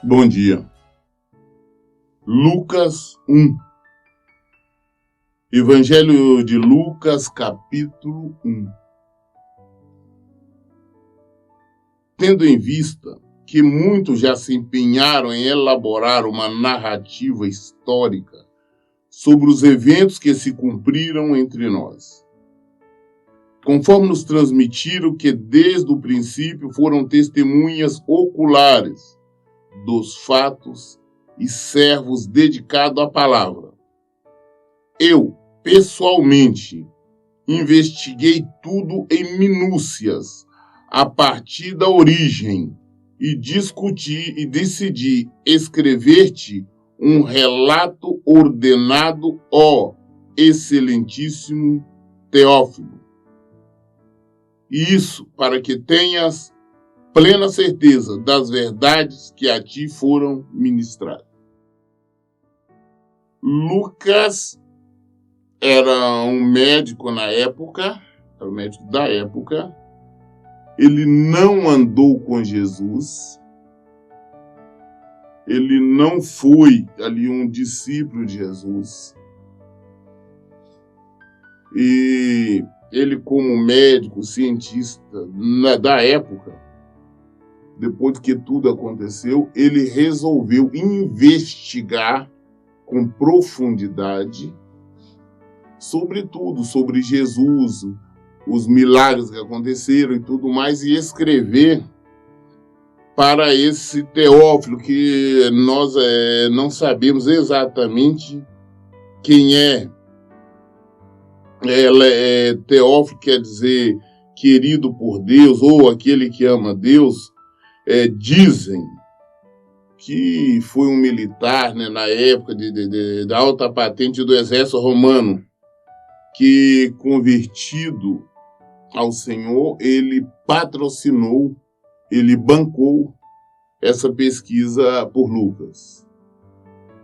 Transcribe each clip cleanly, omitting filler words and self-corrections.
Bom dia. Lucas 1. Evangelho de Lucas, capítulo 1. Tendo em vista que muitos já se empenharam em elaborar uma narrativa histórica sobre os eventos que se cumpriram entre nós, conforme nos transmitiram que desde o princípio foram testemunhas oculares dos fatos e servos dedicados à palavra. Eu, pessoalmente, investiguei tudo em minúcias, a partir da origem, e discuti e decidi escrever-te um relato ordenado, ó excelentíssimo Teófilo. E isso para que tenhas plena certeza das verdades que a ti foram ministradas. Lucas era um médico na época, era um médico da época. Ele não andou com Jesus. Ele não foi ali um discípulo de Jesus. E ele, como médico, cientista da época, depois que tudo aconteceu, ele resolveu investigar com profundidade sobre tudo, sobre Jesus, os milagres que aconteceram e tudo mais, e escrever para esse Teófilo, que nós não sabemos exatamente quem é. Teófilo quer dizer querido por Deus, ou aquele que ama Deus. Dizem que foi um militar, na época da alta patente do exército romano, que, convertido ao Senhor, ele patrocinou, ele bancou essa pesquisa por Lucas.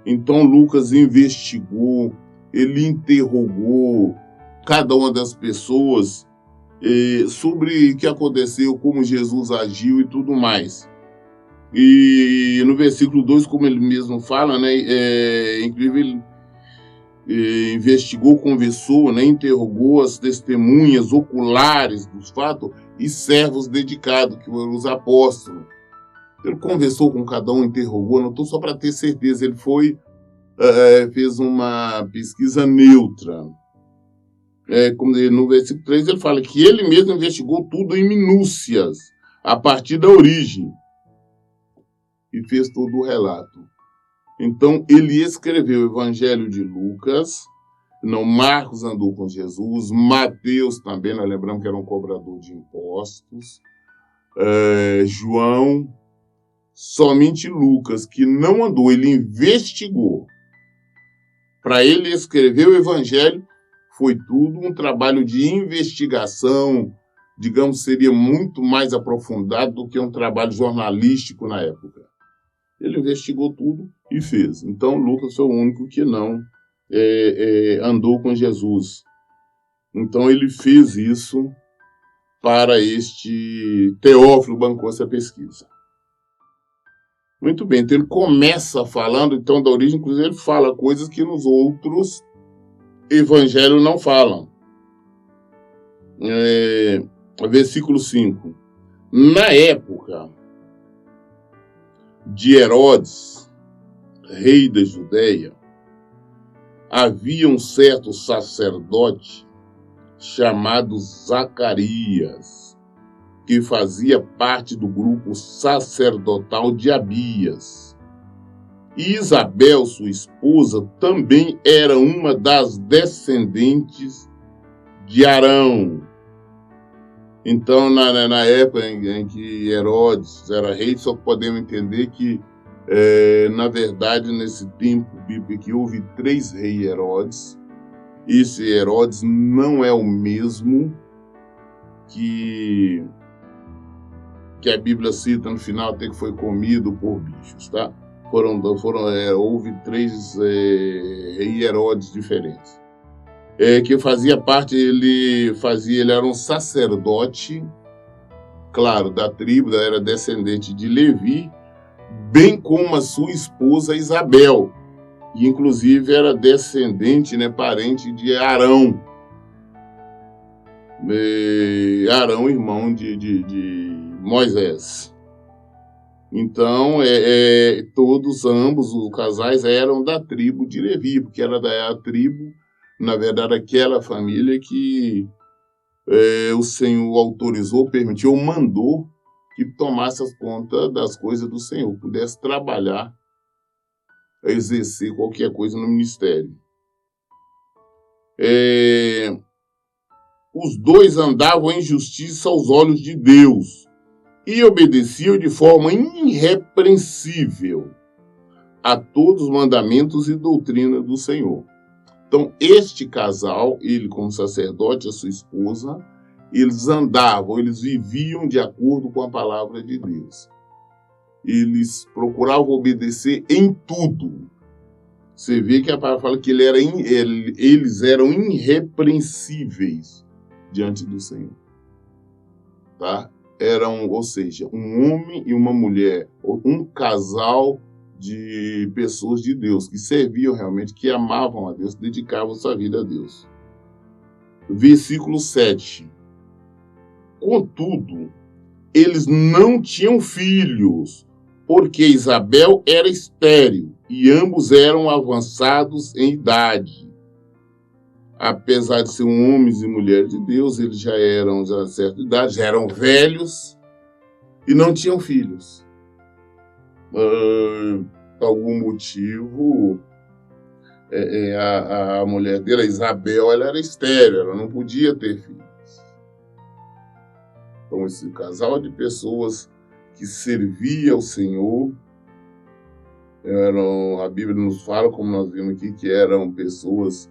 Então Lucas investigou, ele interrogou cada uma das pessoas sobre o que aconteceu, como Jesus agiu e tudo mais. E no versículo 2, como ele mesmo fala, incrível, ele investigou, conversou, interrogou as testemunhas oculares dos fatos e servos dedicados, que foram os apóstolos. Ele conversou com cada um, interrogou, anotou só para ter certeza. Ele fez uma pesquisa neutra. Como no versículo 3 ele fala que ele mesmo investigou tudo em minúcias, a partir da origem, e fez todo o relato. Então ele escreveu o Evangelho de Lucas. Marcos andou com Jesus, Mateus também, nós lembramos que era um cobrador de impostos, João, somente Lucas, que não andou, ele investigou. Para ele escrever o Evangelho, foi tudo um trabalho de investigação, digamos, seria muito mais aprofundado do que um trabalho jornalístico na época. Ele investigou tudo e fez. Então, Lucas foi o único que não andou com Jesus. Então, ele fez isso para este Teófilo, bancou essa pesquisa. Muito bem, então ele começa falando então da origem, inclusive ele fala coisas que nos outros evangelhos não falam. Versículo 5. Na época de Herodes, rei da Judeia, havia um certo sacerdote chamado Zacarias, que fazia parte do grupo sacerdotal de Abias. E Isabel, sua esposa, também era uma das descendentes de Arão. Então, na época em que Herodes era rei, só podemos entender que, na verdade, nesse tempo bíblico aqui, houve 3 reis Herodes. Esse Herodes não é o mesmo que a Bíblia cita no final, até que foi comido por bichos, tá? Houve 3 reis Herodes diferentes. Que fazia parte, ele era um sacerdote, claro, da tribo, era descendente de Levi, bem como a sua esposa Isabel, e inclusive era descendente, né, parente de Arão. Arão, irmão de Moisés. Então, todos ambos, os casais, eram da tribo de Levi, porque era da tribo, na verdade, aquela família que o Senhor autorizou, permitiu, mandou que tomasse as contas das coisas do Senhor, pudesse trabalhar, exercer qualquer coisa no ministério. Os dois andavam em justiça aos olhos de Deus e obedeciam de forma irrepreensível a todos os mandamentos e doutrina do Senhor. Então, este casal, ele como sacerdote, a sua esposa, eles andavam, eles viviam de acordo com a palavra de Deus. Eles procuravam obedecer em tudo. Você vê que a palavra fala que eles eram irrepreensíveis diante do Senhor. Tá? Ou seja, um homem e uma mulher, um casal de pessoas de Deus, que serviam realmente, que amavam a Deus, dedicavam sua vida a Deus. Versículo 7. Contudo, eles não tinham filhos, porque Isabel era estéril e ambos eram avançados em idade. Apesar de ser homens e mulheres de Deus, eles já eram de certa idade, já eram velhos e não tinham filhos. Por algum motivo, a mulher dele, a Isabel, ela era estéril, ela não podia ter filhos. Então, esse casal de pessoas que servia ao Senhor, a Bíblia nos fala, como nós vimos aqui, que eram pessoas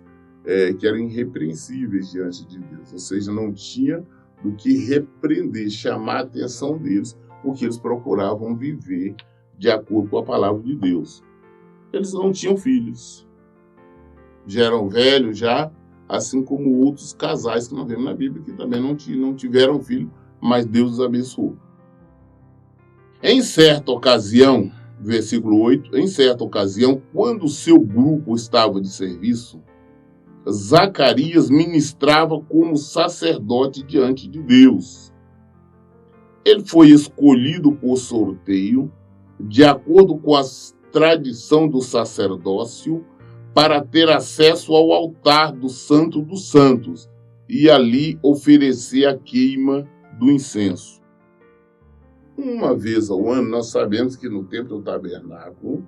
que eram irrepreensíveis diante de Deus, ou seja, não tinha do que repreender, chamar a atenção deles, porque eles procuravam viver de acordo com a palavra de Deus. Eles não tinham filhos, já eram velhos, assim como outros casais que nós vemos na Bíblia, que também não tiveram filho, mas Deus os abençoou. Em certa ocasião, versículo 8, em certa ocasião, quando o seu grupo estava de serviço, Zacarias ministrava como sacerdote diante de Deus. Ele foi escolhido por sorteio, de acordo com a tradição do sacerdócio, para ter acesso ao altar do Santo dos Santos e ali oferecer a queima do incenso. Uma vez ao ano, nós sabemos que no templo do tabernáculo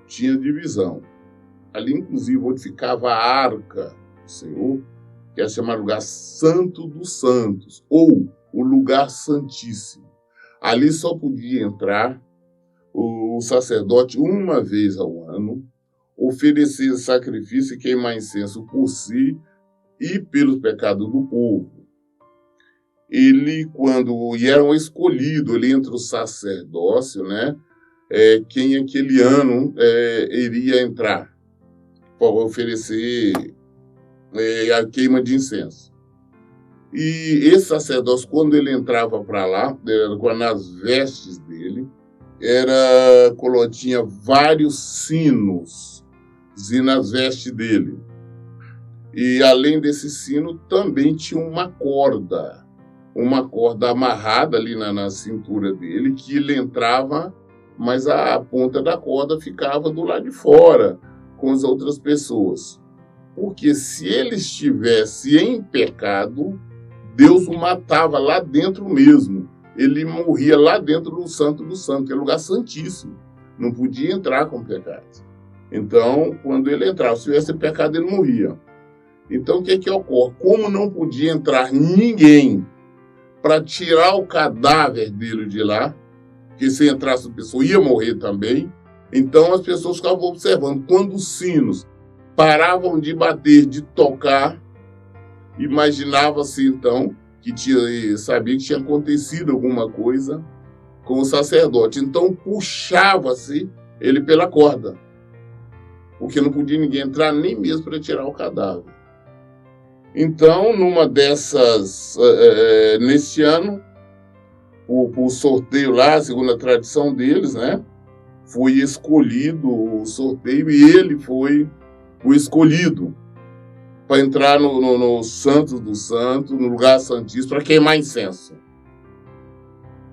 tinha divisão. Ali, inclusive, onde ficava a arca do Senhor, que é chamado lugar Santo dos Santos, ou o lugar santíssimo. Ali só podia entrar o sacerdote uma vez ao ano, oferecer sacrifício e queimar incenso por si e pelos pecados do povo. Ele, quando era um escolhido ali entre o sacerdócio, né, quem aquele ano iria entrar para oferecer a queima de incenso. E esse sacerdócio, quando ele entrava para lá, nas vestes dele, tinha vários sinos nas vestes dele. E além desse sino, também tinha uma corda amarrada ali na cintura dele, que ele entrava, mas a ponta da corda ficava do lado de fora, com as outras pessoas. Porque se ele estivesse em pecado, Deus o matava lá dentro mesmo. Ele morria lá dentro do Santo dos Santos, que é lugar santíssimo. Não podia entrar com pecado. Então, quando ele entrava, se tivesse pecado, ele morria. Então, o que ocorre? Como não podia entrar ninguém para tirar o cadáver dele de lá, porque se entrasse a pessoa ia morrer também, então as pessoas ficavam observando. Quando os sinos paravam de bater, de tocar, imaginava-se então sabia que tinha acontecido alguma coisa com o sacerdote. Então puxava-se ele pela corda, porque não podia ninguém entrar nem mesmo para tirar o cadáver. Então, numa dessas, nesse ano, por sorteio lá, segundo a tradição deles, né? Foi escolhido o sorteio e ele foi o escolhido para entrar no Santos dos Santos, no lugar santíssimo, para queimar incenso.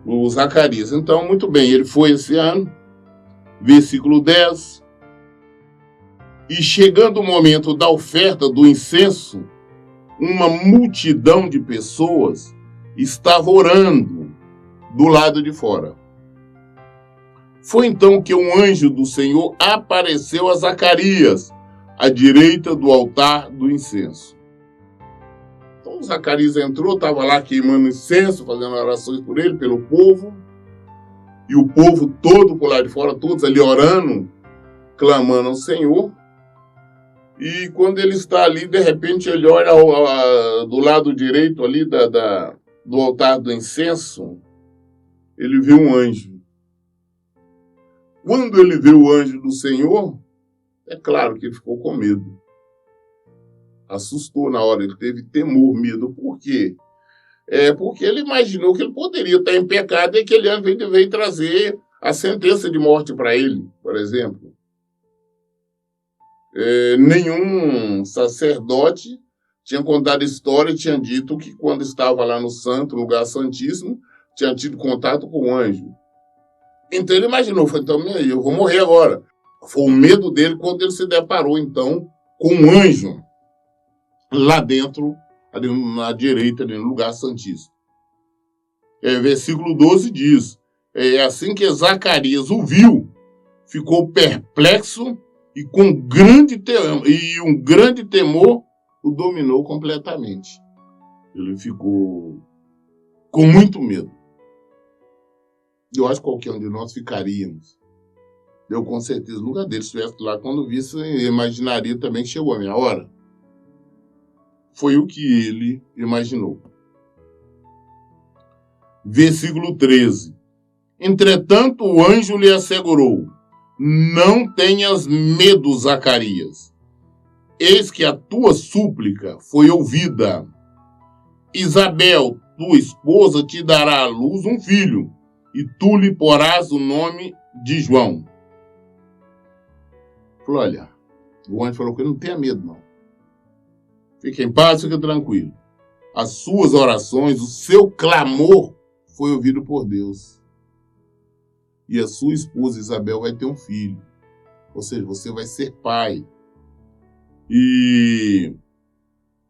O Zacarias. Então, muito bem, ele foi esse ano. Versículo 10. E chegando o momento da oferta do incenso, uma multidão de pessoas estava orando do lado de fora. Foi então que um anjo do Senhor apareceu a Zacarias, à direita do altar do incenso. Então Zacarias entrou, estava lá queimando incenso, fazendo orações por ele, pelo povo. E o povo todo por lá de fora, todos ali orando, clamando ao Senhor. E quando ele está ali, de repente ele olha do lado direito ali do altar do incenso, ele vê um anjo. Quando ele vê o anjo do Senhor, é claro que ele ficou com medo. Assustou na hora, ele teve temor, medo. Por quê? Porque ele imaginou que ele poderia estar em pecado e aquele anjo veio trazer a sentença de morte para ele, por exemplo. Nenhum sacerdote tinha contado a história e tinha dito que quando estava lá no santo, lugar santíssimo, tinha tido contato com o anjo. Então ele imaginou, foi, então, eu vou morrer agora. Foi o medo dele quando ele se deparou, então, com um anjo lá dentro, ali na direita, ali no lugar santíssimo. Versículo 12 diz, assim que Zacarias o viu, ficou perplexo e um grande temor o dominou completamente. Ele ficou com muito medo. Eu acho que qualquer um de nós ficaríamos. Eu, com certeza, no lugar dele, se estivesse lá, quando visse, imaginaria também que chegou a minha hora. Foi o que ele imaginou. Versículo 13. Entretanto, o anjo lhe assegurou, não tenhas medo, Zacarias. Eis que a tua súplica foi ouvida. Isabel, tua esposa, te dará à luz um filho, e tu lhe porás o nome de João. Falou, olha, o anjo falou que não tenha medo, não. Fique em paz, fique tranquilo. As suas orações, o seu clamor foi ouvido por Deus. E a sua esposa Isabel vai ter um filho. Ou seja, você vai ser pai. E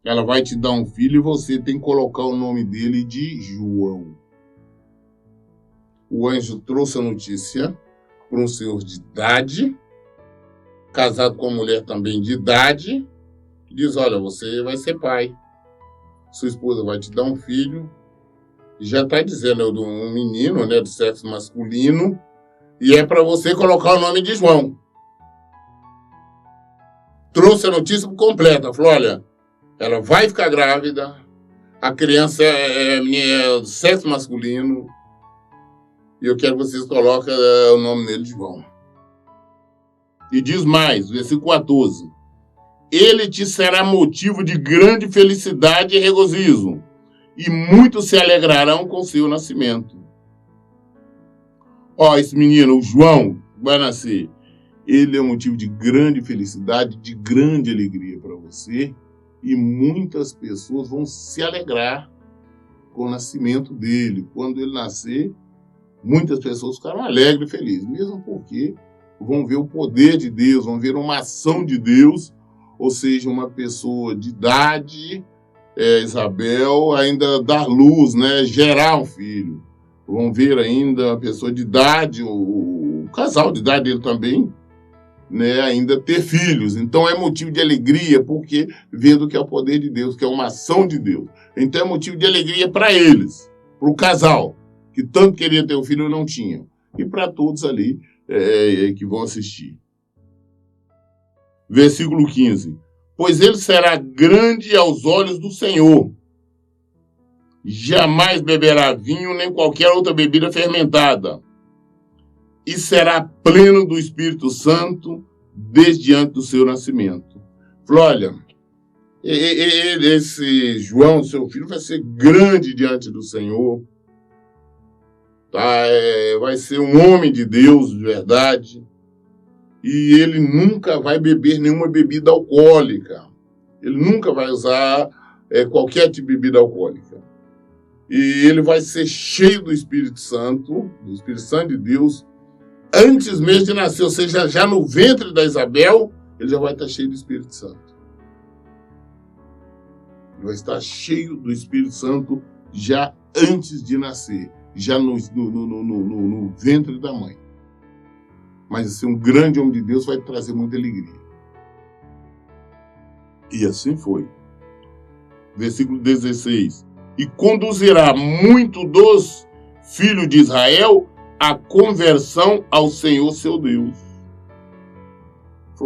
ela vai te dar um filho e você tem que colocar o nome dele de João. O anjo trouxe a notícia para um senhor de idade, casado com uma mulher também de idade, e diz, olha, você vai ser pai. Sua esposa vai te dar um filho. E já está dizendo, um menino, né, do sexo masculino, e é para você colocar o nome de João. Trouxe a notícia completa. Falou, olha, ela vai ficar grávida, a criança é do sexo masculino, e eu quero que vocês coloquem o nome dele de João. E diz mais, versículo 14. Ele te será motivo de grande felicidade e regozijo, e muitos se alegrarão com seu nascimento. Esse menino, o João, vai nascer. Ele é um motivo de grande felicidade, de grande alegria para você, e muitas pessoas vão se alegrar com o nascimento dele. Quando ele nascer, muitas pessoas ficaram alegres e felizes, mesmo porque vão ver o poder de Deus, vão ver uma ação de Deus, ou seja, uma pessoa de idade, Isabel, ainda dar luz, né, gerar um filho. Vão ver ainda a pessoa de idade, o casal de idade dele também, né, ainda ter filhos. Então é motivo de alegria, porque vendo que é o poder de Deus, que é uma ação de Deus. Então é motivo de alegria para eles, para o casal, que tanto queria ter um filho e não tinha. E para todos ali que vão assistir. Versículo 15. Pois ele será grande aos olhos do Senhor. Jamais beberá vinho nem qualquer outra bebida fermentada. E será pleno do Espírito Santo desde antes do seu nascimento. Falou, olha, esse João, seu filho, vai ser grande diante do Senhor. tá? Vai ser um homem de Deus, de verdade. E ele nunca vai beber nenhuma bebida alcoólica. Ele nunca vai usar qualquer tipo de bebida alcoólica. E ele vai ser cheio do Espírito Santo de Deus, antes mesmo de nascer. Ou seja, já no ventre da Isabel, ele já vai estar cheio do Espírito Santo. Ele vai estar cheio do Espírito Santo já antes de nascer, já no ventre da mãe. Mas assim, um grande homem de Deus vai trazer muita alegria. E assim foi. Versículo 16. E conduzirá muito dos filhos de Israel à conversão ao Senhor seu Deus.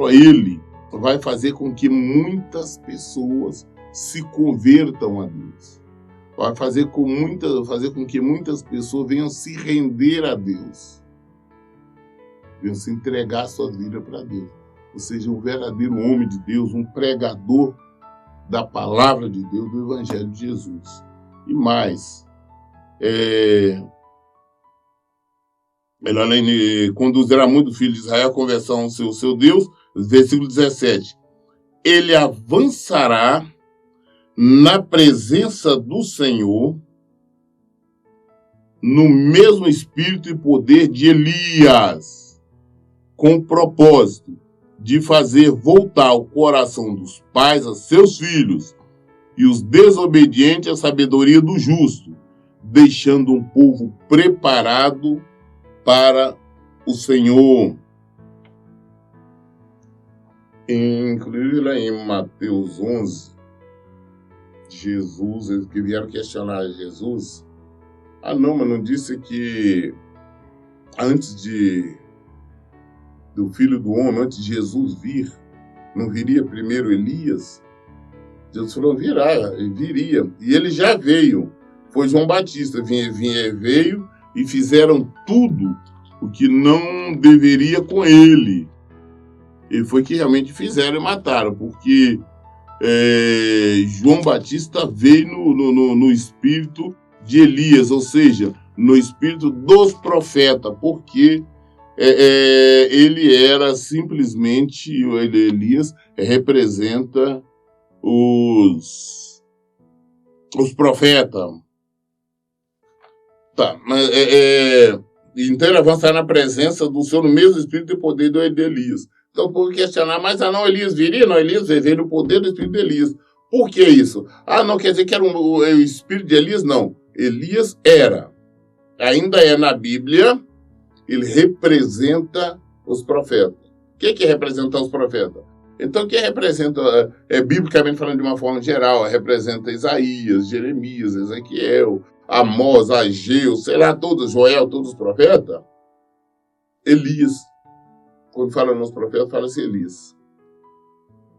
Ele vai fazer com que muitas pessoas se convertam a Deus. Vai fazer com que muitas pessoas venham se render a Deus. Venham se entregar sua vida para Deus. Ou seja, um verdadeiro homem de Deus, um pregador da palavra de Deus, do Evangelho de Jesus. E mais, ele conduzirá muito o filho de Israel à conversão ao seu Deus. Versículo 17. Ele avançará na presença do Senhor, no mesmo espírito e poder de Elias, com o propósito de fazer voltar o coração dos pais a seus filhos e os desobedientes à sabedoria do justo, deixando um povo preparado para o Senhor. Inclusive lá em Mateus 11, Jesus, eles que vieram questionar Jesus, mas não disse que antes do Filho do Homem, antes de Jesus vir, não viria primeiro Elias? Jesus falou, viria. E ele já veio. Foi João Batista, veio e fizeram tudo o que não deveria com ele. E foi que realmente fizeram e mataram, porque João Batista veio no espírito de Elias, ou seja, no espírito dos profetas, porque ele era simplesmente, Elias representa os profetas. Tá, mas então ele avançará na presença do Senhor no mesmo espírito e poder de Elias. Então, por questionar, mas não, Elias viria? Não, Elias veio no poder do espírito de Elias. Por que isso? Não quer dizer que era o espírito de Elias? Não. Elias ainda é na Bíblia, ele representa os profetas. O que é representar os profetas? Então, quem representa, biblicamente falando de uma forma geral, representa Isaías, Jeremias, Ezequiel, Amós, Ageu, sei lá, todos, Joel, todos os profetas. Elias. Quando fala nos profetas, fala-se Elias.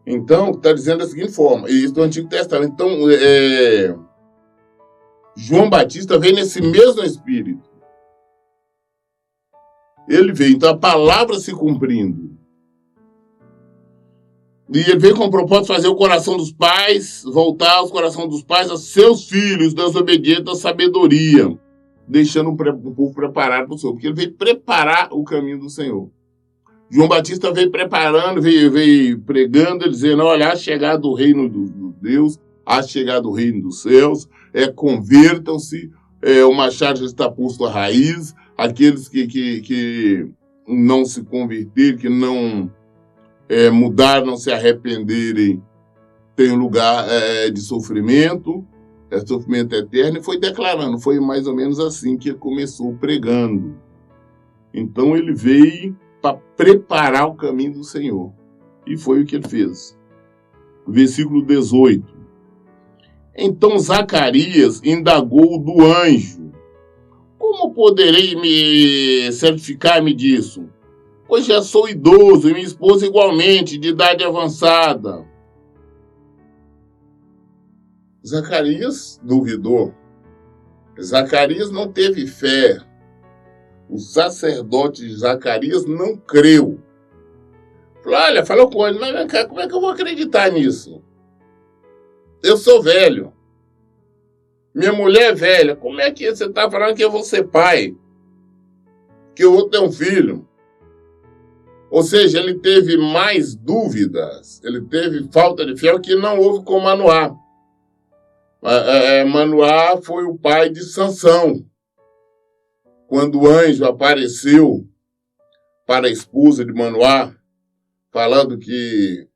Então, está dizendo da seguinte forma, e isso do Antigo Testamento. Então, João Batista veio nesse mesmo espírito. Ele veio, então a palavra se cumprindo. E ele veio com o propósito de fazer o coração dos pais, voltar o coração dos pais a seus filhos, desobedientes à sabedoria, deixando o povo preparado para o Senhor, porque ele veio preparar o caminho do Senhor. João Batista veio preparando, veio pregando, dizendo, olha, a chegada do reino de Deus, a chegada do reino dos céus, convertam-se, o machado já está posto à raiz, aqueles que não se converterem, que não mudar, não se arrependerem, tem um lugar de sofrimento, sofrimento eterno, e foi declarando, foi mais ou menos assim que ele começou pregando. Então ele veio para preparar o caminho do Senhor, e foi o que ele fez. Versículo 18. Então Zacarias indagou do anjo, como poderei me certificar-me disso? Pois já sou idoso e minha esposa igualmente, de idade avançada. Zacarias duvidou. Zacarias não teve fé. O sacerdote de Zacarias não creu. Falou com ele, mas vem cá, como é que eu vou acreditar nisso? Eu sou velho. Minha mulher é velha. Como é que você está falando que eu vou ser pai? que o outro tem um filho. Ou seja, ele teve mais dúvidas, ele teve falta de fé, o que não houve com Manoá. Manoá foi o pai de Sansão. Quando o anjo apareceu para a esposa de Manoá, falando que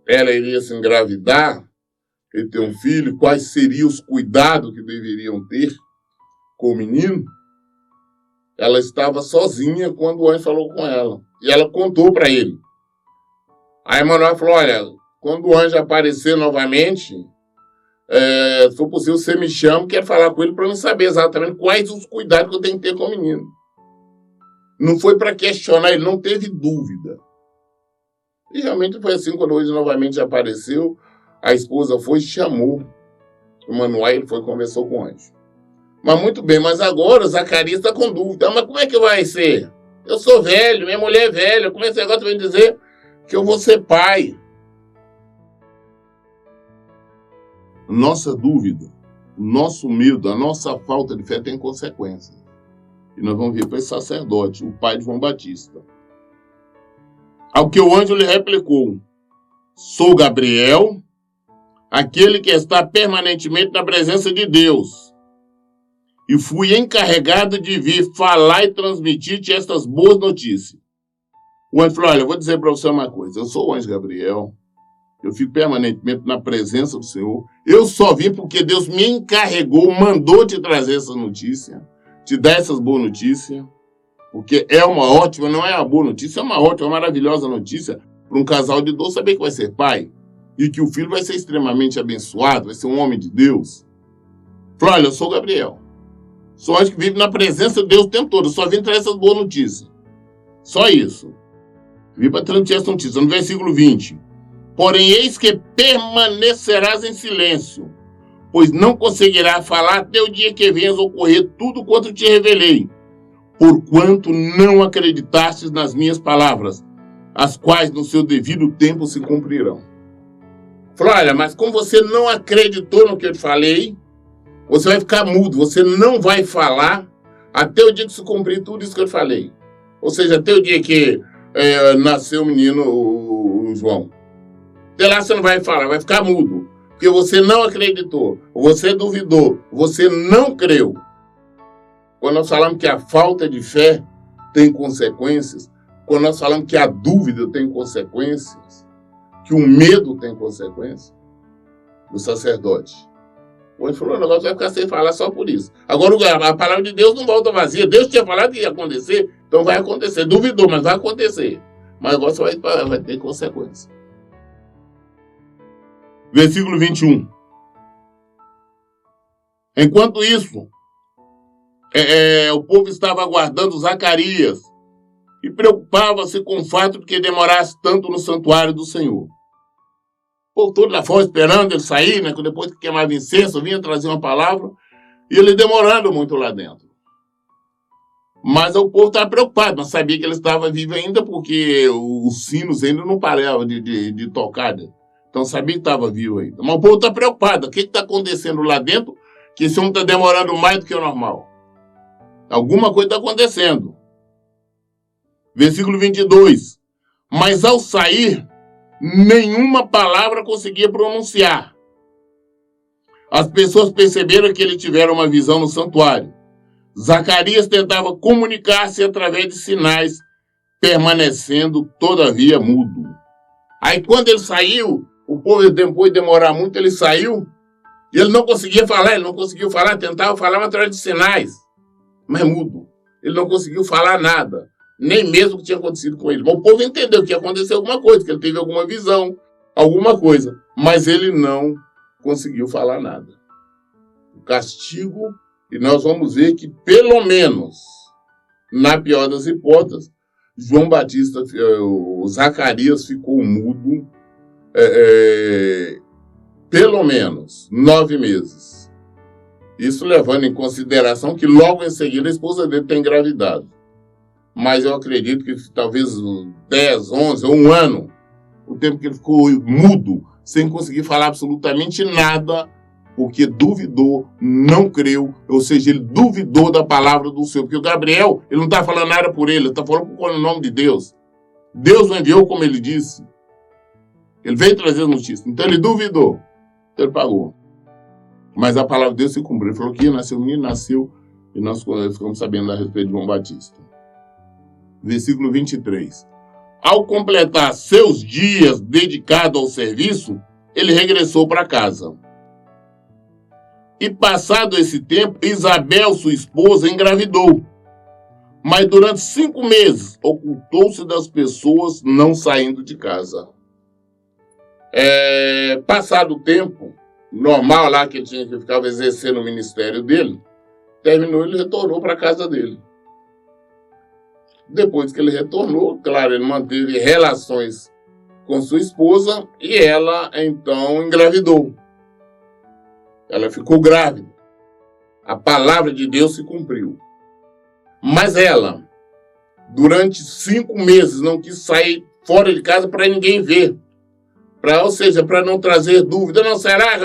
ela iria se engravidar e ter um filho, quais seriam os cuidados que deveriam ter com o menino, ela estava sozinha quando o anjo falou com ela. E ela contou para ele. Aí Manoá falou, olha, quando o anjo aparecer novamente, se for possível, você me chama, quero falar com ele para eu saber exatamente quais os cuidados que eu tenho que ter com o menino. Não foi para questionar, ele não teve dúvida. E realmente foi assim, quando o anjo novamente apareceu, a esposa foi e chamou o Manoá, ele foi e conversou com o anjo. Mas muito bem, mas agora o Zacarias está com dúvida. Mas como é que vai ser? Eu sou velho, minha mulher é velha, como é que esse negócio vai dizer que eu vou ser pai? Nossa dúvida, o nosso medo, a nossa falta de fé tem consequências. E nós vamos ver para esse sacerdote, o pai de João Batista. Ao que o anjo lhe replicou, sou Gabriel, aquele que está permanentemente na presença de Deus. E fui encarregado de vir falar e transmitir-te estas boas notícias. O anjo falou, olha, eu vou dizer para você uma coisa. Eu sou o anjo Gabriel. Eu fico permanentemente na presença do Senhor. Eu só vim porque Deus me encarregou, mandou te trazer essa notícia, te dar essas boas notícias. Porque é uma ótima, não é uma boa notícia, é uma ótima, uma maravilhosa notícia para um casal de idosos saber que vai ser pai. E que o filho vai ser extremamente abençoado, vai ser um homem de Deus. Falou, olha, eu sou o Gabriel. Sou anjo que vive na presença de Deus o tempo todo. Eu só vim trazer essas boas notícias. Só isso. Vim para transmitir essa notícia. No versículo 20. Porém, eis que permanecerás em silêncio, pois não conseguirás falar até o dia que venhas ocorrer tudo quanto te revelei, porquanto não acreditastes nas minhas palavras, as quais no seu devido tempo se cumprirão. Falou, olha, mas como você não acreditou no que eu te falei, você vai ficar mudo, você não vai falar até o dia que se cumprir tudo isso que eu falei. Ou seja, até o dia que nasceu o menino, o João. Até lá você não vai falar, vai ficar mudo. Porque você não acreditou, você duvidou, você não creu. Quando nós falamos que a falta de fé tem consequências, quando nós falamos que a dúvida tem consequências, que o medo tem consequências, o sacerdote. O anjo falou, o negócio vai ficar sem falar só por isso. Agora, a palavra de Deus não volta vazia. Deus tinha falado que ia acontecer, então vai acontecer. Duvidou, mas vai acontecer. Mas o negócio vai ter consequência. Versículo 21. Enquanto isso, o povo estava aguardando Zacarias e preocupava-se com o fato de que demorasse tanto no santuário do Senhor. O povo todo lá fora esperando ele sair, né? Depois que queimava incenso, vinha trazer uma palavra, e ele demorando muito lá dentro. Mas o povo estava preocupado, mas sabia que ele estava vivo ainda, porque os sinos ainda não paravam de tocar. Então sabia que estava vivo ainda. Mas o povo está preocupado. O que está acontecendo lá dentro que esse homem está demorando mais do que o normal? Alguma coisa está acontecendo. Versículo 22. Mas ao sair, nenhuma palavra conseguia pronunciar. As pessoas perceberam que ele tivera uma visão no santuário. Zacarias tentava comunicar-se através de sinais, permanecendo, todavia, mudo. Aí, quando ele saiu, o povo, depois de demorar muito, ele saiu, e ele não conseguia falar, ele não conseguiu falar, tentava falar através de sinais, mas mudo. Ele não conseguiu falar nada. Nem mesmo o que tinha acontecido com ele. Mas o povo entendeu que ia acontecer alguma coisa, que ele teve alguma visão, alguma coisa. Mas ele não conseguiu falar nada. O castigo, e nós vamos ver que, pelo menos, na pior das hipóteses, João Batista, o Zacarias ficou mudo, pelo menos 9 meses. Isso levando em consideração que logo em seguida a esposa dele tem engravidado. Mas eu acredito que talvez 10, 11 ou 1 ano, o tempo que ele ficou mudo, sem conseguir falar absolutamente nada, porque duvidou, não creu, ou seja, ele duvidou da palavra do Senhor. Porque o Gabriel, ele não está falando nada por ele está falando por o nome de Deus. Deus o enviou como ele disse. Ele veio trazer notícia. Então ele duvidou. Ele pagou. Mas a palavra de Deus se cumpriu. Ele falou que ia nascer, o menino nasceu, e nós ficamos sabendo a respeito de João Batista. Versículo 23. Ao completar seus dias dedicados ao serviço, ele regressou para casa. E passado esse tempo, Isabel, sua esposa, engravidou. Mas durante 5 meses, ocultou-se das pessoas, não saindo de casa. Passado o tempo, normal lá que ele tinha que ficar exercendo o ministério dele, terminou, ele retornou para a casa dele. Depois que ele retornou, claro, ele manteve relações com sua esposa e ela, então, engravidou. Ela ficou grávida. A palavra de Deus se cumpriu. Mas ela, durante 5 meses, não quis sair fora de casa para ninguém ver. Ou seja, para não trazer dúvida. Não, será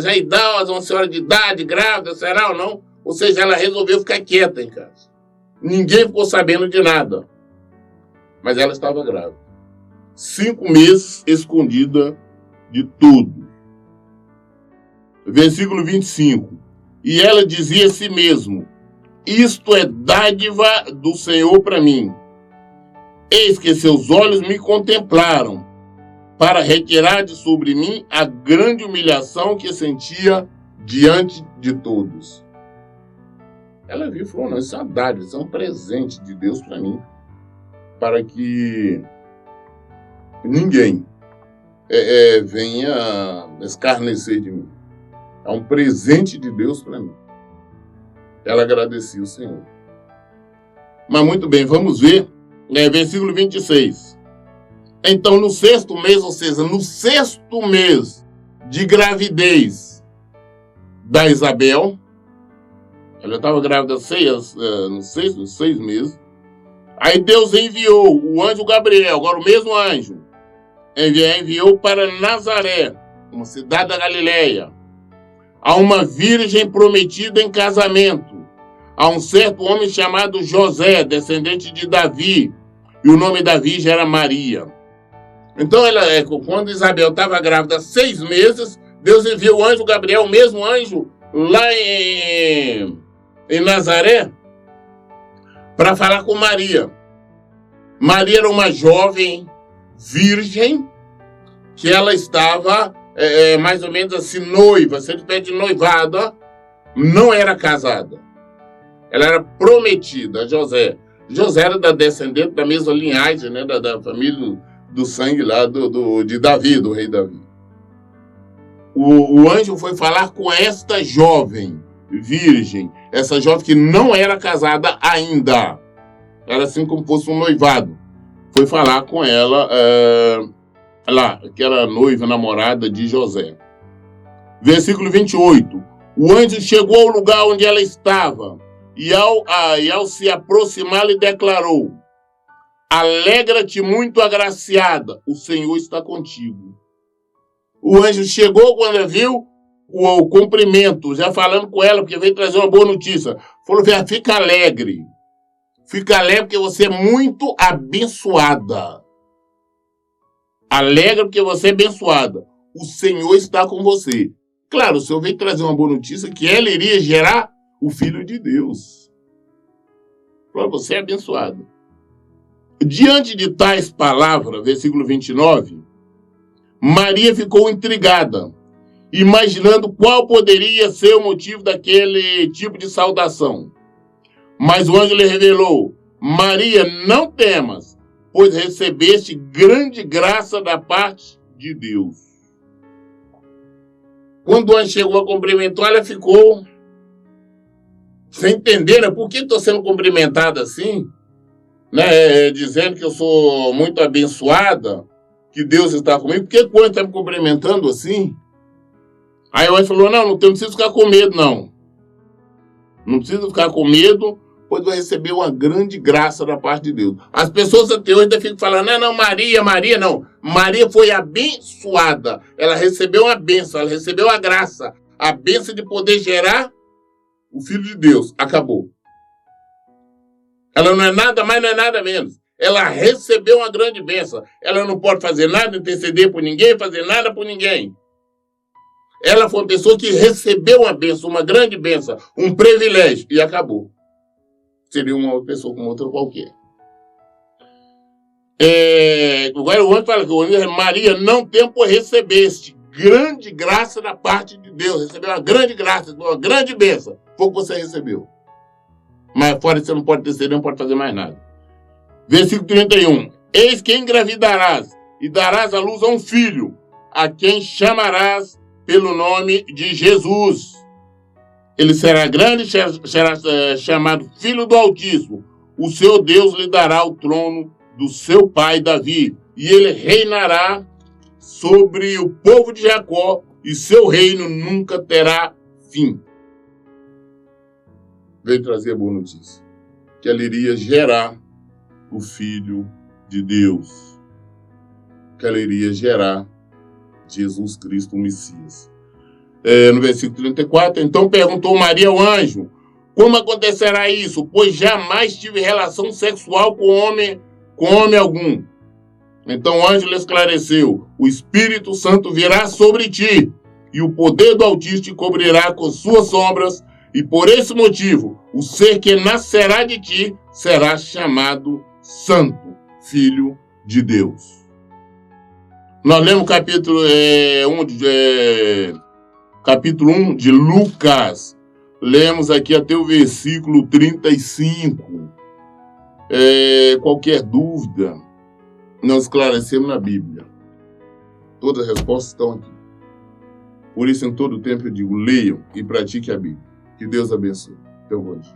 já é idosa, uma senhora de idade, grávida, será ou não? Ou seja, ela resolveu ficar quieta em casa. Ninguém ficou sabendo de nada. Mas ela estava grávida. 5 meses escondida de tudo. Versículo 25. E ela dizia a si mesmo: isto é dádiva do Senhor para mim. Eis que seus olhos me contemplaram, para retirar de sobre mim a grande humilhação que sentia diante de todos. Ela viu e falou: não, isso é uma dádiva, isso é um presente de Deus para mim, para que ninguém venha escarnecer de mim. É um presente de Deus para mim. Ela agradecia o Senhor. Mas muito bem, vamos ver, versículo 26. Então, no 6º mês, ou seja, no 6º mês de gravidez da Isabel, ela estava grávida nos 6 meses, aí Deus enviou o anjo Gabriel, agora o mesmo anjo, enviou para Nazaré, uma cidade da Galileia, a uma virgem prometida em casamento, a um certo homem chamado José, descendente de Davi, e o nome da virgem era Maria. Então, quando Isabel estava grávida 6 meses, Deus enviou o anjo Gabriel, o mesmo anjo, lá em Nazaré, para falar com Maria. Maria era uma jovem virgem, que ela estava mais ou menos assim, noiva, se ele pede noivada, não era casada. Ela era prometida a José. José era descendente da mesma linhagem, né, da família do sangue lá de Davi, do rei Davi. O anjo foi falar com esta jovem virgem, essa jovem que não era casada ainda. Era assim como fosse um noivado. Foi falar com ela lá, que era noiva, namorada de José. Versículo 28. O anjo chegou ao lugar onde ela estava e ao se aproximar lhe declarou: alegra-te muito agraciada, o Senhor está contigo. O anjo chegou quando ela viu o cumprimento, já falando com ela, porque veio trazer uma boa notícia. Falou: fica alegre. Fica alegre porque você é muito abençoada. Alegra porque você é abençoada. O Senhor está com você. Claro, o Senhor veio trazer uma boa notícia que ela iria gerar o Filho de Deus. Falou: você é abençoada. Diante de tais palavras, versículo 29, Maria ficou intrigada, imaginando qual poderia ser o motivo daquele tipo de saudação. Mas o anjo lhe revelou: Maria, não temas, pois recebeste grande graça da parte de Deus. Quando o anjo chegou a cumprimentar, ela ficou sem entender, né? Por que estou sendo cumprimentada assim? Né? Dizendo que eu sou muito abençoada, que Deus está comigo. Por que o anjo está me cumprimentando assim? Aí o anjo falou: não precisa ficar com medo, não. Não precisa ficar com medo, pois vai receber uma grande graça da parte de Deus. As pessoas até hoje ainda ficam falando: não, Maria, não. Maria foi abençoada. Ela recebeu uma bênção, ela recebeu a graça. a bênção de poder gerar o Filho de Deus. Acabou. Ela não é nada mais, não é nada menos. Ela recebeu uma grande bênção. Ela não pode fazer nada, interceder por ninguém, fazer nada por ninguém. Ela foi uma pessoa que recebeu uma bênção, uma grande bênção, um privilégio, e acabou. Seria uma pessoa como outra qualquer. Agora o anjo fala que Maria não tem por receber este grande graça da parte de Deus. Recebeu uma grande graça, uma grande bênção. Foi o que você recebeu. Mas fora você não pode interceder, não pode fazer mais nada. Versículo 31. Eis que engravidarás e darás à luz a um filho, a quem chamarás pelo nome de Jesus. Ele será grande e será chamado Filho do Altíssimo. O seu Deus lhe dará o trono do seu pai Davi, e ele reinará sobre o povo de Jacó, e seu reino nunca terá fim. Veio trazer a boa notícia, que ela iria gerar o Filho de Deus, que ela iria gerar Jesus Cristo, o Messias. No versículo 34, então perguntou Maria ao anjo, como acontecerá isso? Pois jamais tive relação sexual com homem algum. Então o anjo lhe esclareceu, o Espírito Santo virá sobre ti, e o poder do Altíssimo te cobrirá com suas sombras, e por esse motivo, o ser que nascerá de ti será chamado Santo, Filho de Deus. Nós lemos capítulo 1 de Lucas. Lemos aqui até o versículo 35. Qualquer dúvida, nós esclarecemos na Bíblia. Todas as respostas estão aqui. Por isso, em todo tempo, eu digo, leiam e pratiquem a Bíblia. Que Deus abençoe. Até hoje.